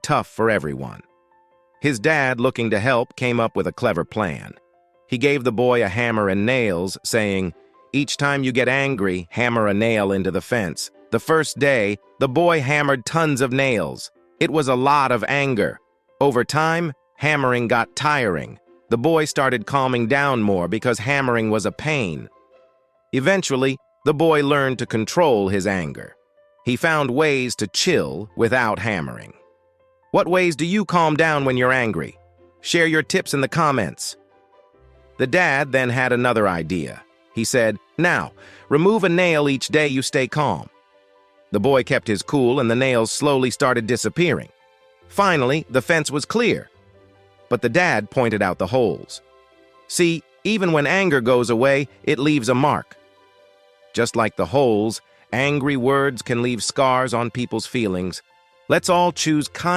tough for everyone. His dad, looking to help, came up with a clever plan. He gave the boy a hammer and nails, saying, "Each time you get angry, hammer a nail into the fence." The first day, the boy hammered tons of nails. It was a lot of anger. Over time, hammering got tiring. The boy started calming down more because hammering was a pain. Eventually, the boy learned to control his anger. He found ways to chill without hammering. What ways do you calm down when you're angry? Share your tips in the comments. The dad then had another idea. He said, "Now, remove a nail each day you stay calm." The boy kept his cool and the nails slowly started disappearing. Finally, the fence was clear. But the dad pointed out the holes. See, even when anger goes away, it leaves a mark. Just like the holes, angry words can leave scars on people's feelings. Let's all choose kindness.